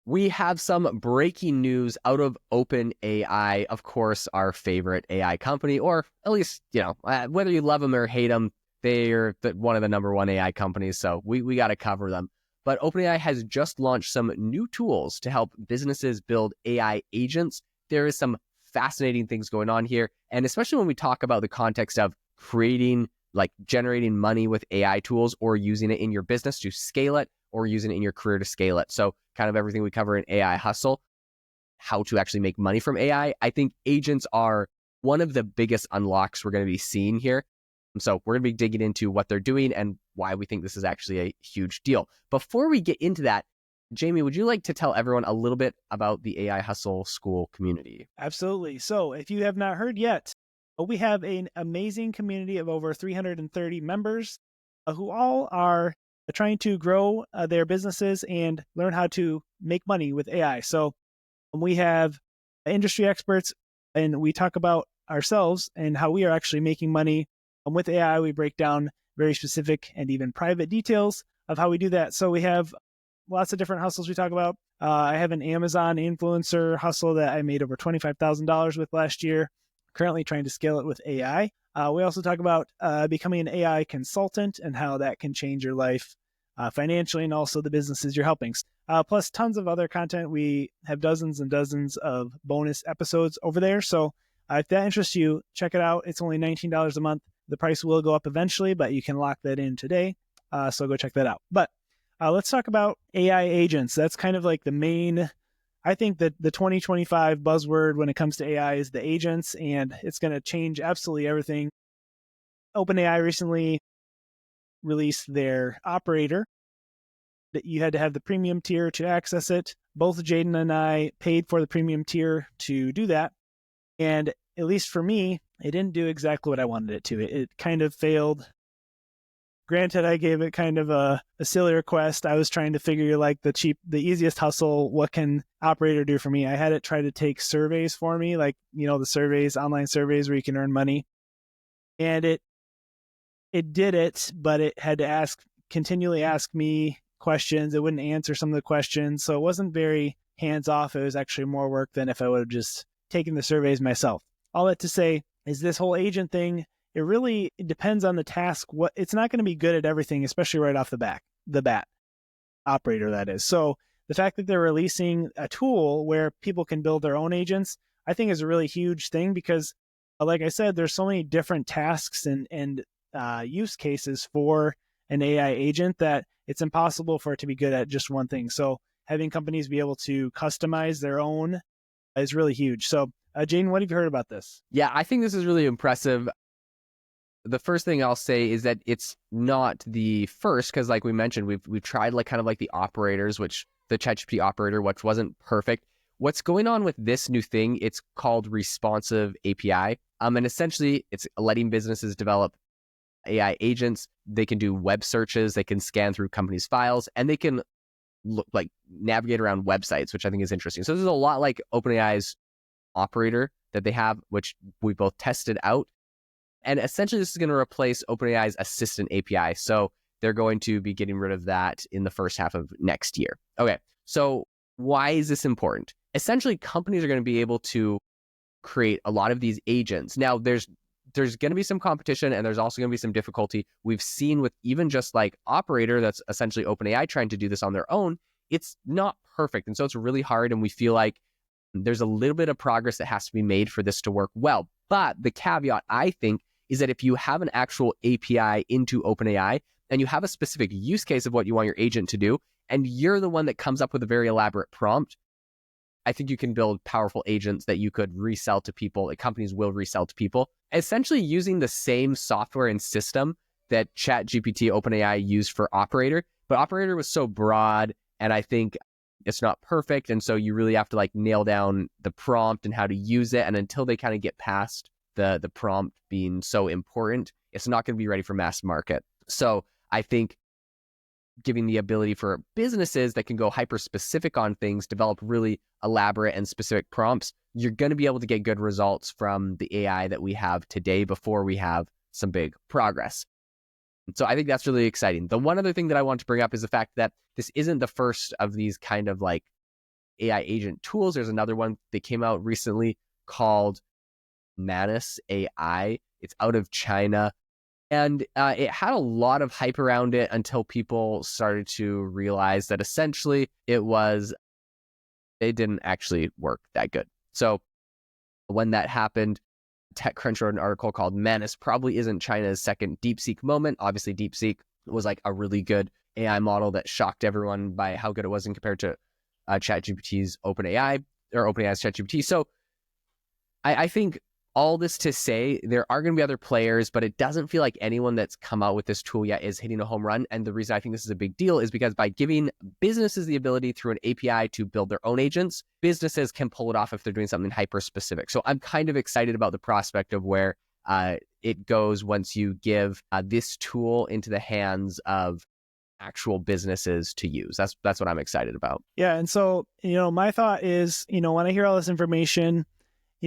We have some breaking news out of OpenAI, of course, our favorite AI company, or at least, whether you love them or hate them, they're one of the number one AI companies, so we got to cover them. But OpenAI has just launched some new tools to help businesses build AI agents. There is some fascinating things going on here, and especially when we talk about the context of creating, like generating money with AI tools or using it in your business to scale it, or using it in your career to scale it. So kind of everything we cover in AI Hustle, how to actually make money from AI. I think agents are one of the biggest unlocks we're going to be seeing here. So we're going to be digging into what they're doing and why we think this is actually a huge deal. Before we get into that, Jamie, would you like to tell everyone a little bit about the AI Hustle School community? Absolutely. So if you have not heard yet, we have an amazing community of over 330 members who all are trying to grow their businesses and learn how to make money with AI. So we have industry experts, and we talk about ourselves and how we are actually making money with AI. We break down very specific and even private details of how we do that. So we have lots of different hustles we talk about. I have an Amazon influencer hustle that I made over $25,000 with last year, currently trying to scale it with AI. We also talk about becoming an AI consultant and how that can change your life financially and also the businesses you're helping. Plus tons of other content. We have dozens and dozens of bonus episodes over there. So if that interests you, check it out. It's only $19 a month. The price will go up eventually, but you can lock that in today. So go check that out. But let's talk about AI agents. That's kind of like the main, I think that the 2025 buzzword when it comes to AI is the agents, and it's going to change absolutely everything. OpenAI recently released their operator that you had to have the premium tier to access it. Both Jaeden and I paid for the premium tier to do that. And at least for me, it didn't do exactly what I wanted it to. It kind of failed. Granted, I gave it kind of a silly request. I was trying to figure like the easiest hustle. What can operator do for me? I had it try to take surveys for me, like, the surveys, online surveys where you can earn money. And it did it, but it had to continually ask me questions. It wouldn't answer some of the questions. So it wasn't very hands-off. It was actually more work than if I would have just taken the surveys myself. All that to say is this whole agent thing, it really depends on the task. It's not going to be good at everything, especially right off the bat, operator that is. So the fact that they're releasing a tool where people can build their own agents, I think is a really huge thing because, like I said, there's so many different tasks and use cases for an AI agent that it's impossible for it to be good at just one thing. So having companies be able to customize their own is really huge. So Jaeden, what have you heard about this? Yeah, I think this is really impressive. The first thing I'll say is that it's not the first, because like we mentioned, we've tried like kind of like the operators, which the ChatGPT operator, which wasn't perfect. What's going on with this new thing? It's called responsive API. And essentially it's letting businesses develop AI agents. They can do web searches, they can scan through companies' files, and they can navigate around websites, which I think is interesting. So this is a lot like OpenAI's operator that they have, which we both tested out. And essentially, this is going to replace OpenAI's Assistant API. So they're going to be getting rid of that in the first half of next year. Okay, so why is this important? Essentially, companies are going to be able to create a lot of these agents. Now, there's going to be some competition, and there's also going to be some difficulty. We've seen with even just like Operator, that's essentially OpenAI trying to do this on their own, it's not perfect. And so it's really hard, and we feel like there's a little bit of progress that has to be made for this to work well. But the caveat, I think, is that if you have an actual API into OpenAI and you have a specific use case of what you want your agent to do, and you're the one that comes up with a very elaborate prompt, I think you can build powerful agents that you could resell to people, that companies will resell to people, essentially using the same software and system that ChatGPT OpenAI used for Operator. But Operator was so broad, and I think it's not perfect. And so you really have to like nail down the prompt and how to use it. And until they kind of get past the prompt being so important, it's not going to be ready for mass market. So I think giving the ability for businesses that can go hyper specific on things, develop really elaborate and specific prompts, you're going to be able to get good results from the AI that we have today before we have some big progress. So I think that's really exciting. The one other thing that I want to bring up is the fact that this isn't the first of these kind of like AI agent tools. There's another one that came out recently called Manus AI. It's out of China. And it had a lot of hype around it until people started to realize that essentially they didn't actually work that good. So when that happened, TechCrunch wrote an article called Manus probably isn't China's second DeepSeek moment. Obviously, DeepSeek was like a really good AI model that shocked everyone by how good it was in compared to ChatGPT's OpenAI's ChatGPT. So I think all this to say, there are going to be other players, but it doesn't feel like anyone that's come out with this tool yet is hitting a home run. And the reason I think this is a big deal is because by giving businesses the ability through an API to build their own agents, businesses can pull it off if they're doing something hyper-specific. So I'm kind of excited about the prospect of where it goes once you give this tool into the hands of actual businesses to use. That's what I'm excited about. Yeah. And so, my thought is, when I hear all this information,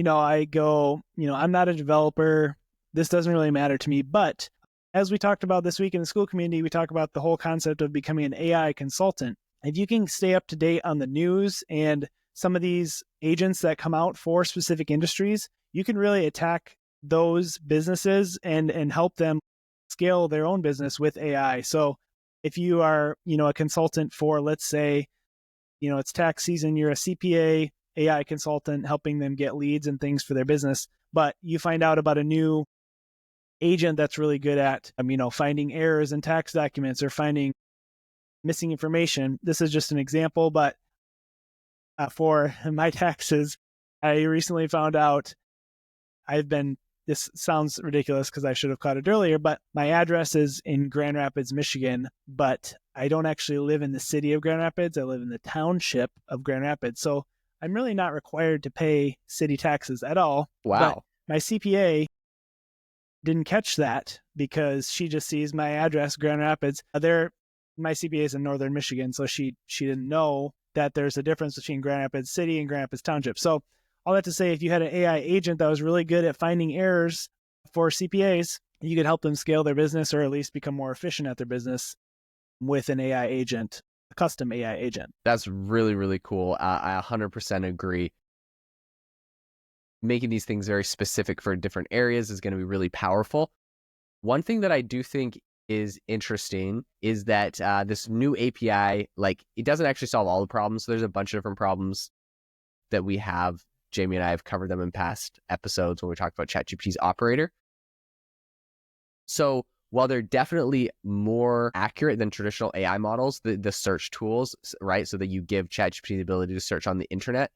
I go, I'm not a developer. This doesn't really matter to me. But as we talked about this week in the school community, we talk about the whole concept of becoming an AI consultant. If you can stay up to date on the news and some of these agents that come out for specific industries, you can really attack those businesses and help them scale their own business with AI. So if you are, a consultant for, let's say, it's tax season, you're a CPA, AI consultant helping them get leads and things for their business, but you find out about a new agent that's really good at, finding errors in tax documents or finding missing information. This is just an example, but for my taxes, I recently found out this sounds ridiculous because I should have caught it earlier, but my address is in Grand Rapids, Michigan, but I don't actually live in the city of Grand Rapids. I live in the township of Grand Rapids. So I'm really not required to pay city taxes at all. Wow. But my CPA didn't catch that because she just sees my address, Grand Rapids. My CPA is in northern Michigan, so she didn't know that there's a difference between Grand Rapids City and Grand Rapids Township. So all that to say, if you had an AI agent that was really good at finding errors for CPAs, you could help them scale their business or at least become more efficient at their business with an AI agent, a custom AI agent. That's really, really cool. I 100% agree. Making these things very specific for different areas is going to be really powerful. One thing that I do think is interesting is that this new API, it doesn't actually solve all the problems. So there's a bunch of different problems that we have. Jamie and I have covered them in past episodes when we talked about ChatGPT's operator. So while they're definitely more accurate than traditional AI models, the search tools, right? So that you give ChatGPT the ability to search on the internet,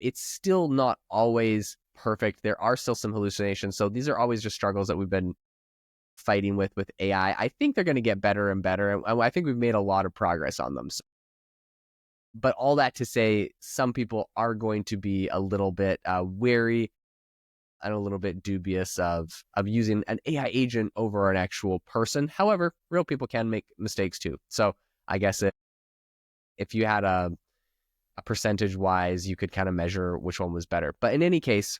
it's still not always perfect. There are still some hallucinations. So these are always just struggles that we've been fighting with AI. I think they're going to get better and better. And I think we've made a lot of progress on them. But all that to say, some people are going to be a little bit wary and a little bit dubious of using an AI agent over an actual person. However, real people can make mistakes too. So I guess if you had a percentage wise, you could kind of measure which one was better. But in any case,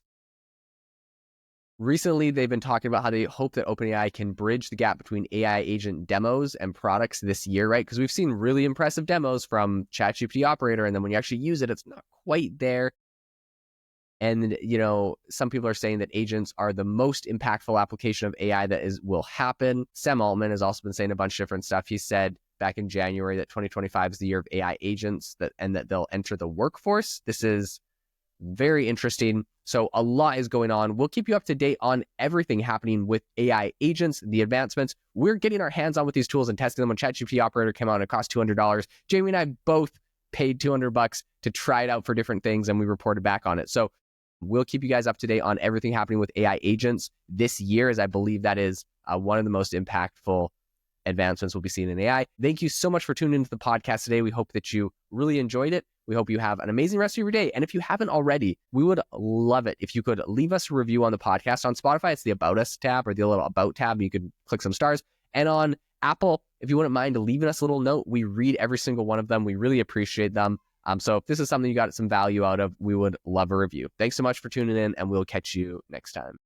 recently they've been talking about how they hope that OpenAI can bridge the gap between AI agent demos and products this year, right? Because we've seen really impressive demos from ChatGPT operator, and then when you actually use it, it's not quite there. And, some people are saying that agents are the most impactful application of AI that will happen. Sam Altman has also been saying a bunch of different stuff. He said back in January that 2025 is the year of AI agents and that they'll enter the workforce. This is very interesting. So a lot is going on. We'll keep you up to date on everything happening with AI agents, the advancements. We're getting our hands on with these tools and testing them. When ChatGPT operator came out and it cost $200. Jamie and I both paid $200 to try it out for different things, and we reported back on it. So we'll keep you guys up to date on everything happening with AI agents this year, as I believe that is one of the most impactful advancements we'll be seeing in AI. Thank you so much for tuning into the podcast today. We hope that you really enjoyed it. We hope you have an amazing rest of your day. And if you haven't already, we would love it if you could leave us a review on the podcast. On Spotify, it's the About Us tab or the little About tab. You could click some stars. And on Apple, if you wouldn't mind leaving us a little note, we read every single one of them. We really appreciate them. So if this is something you got some value out of, we would love a review. Thanks so much for tuning in, and we'll catch you next time.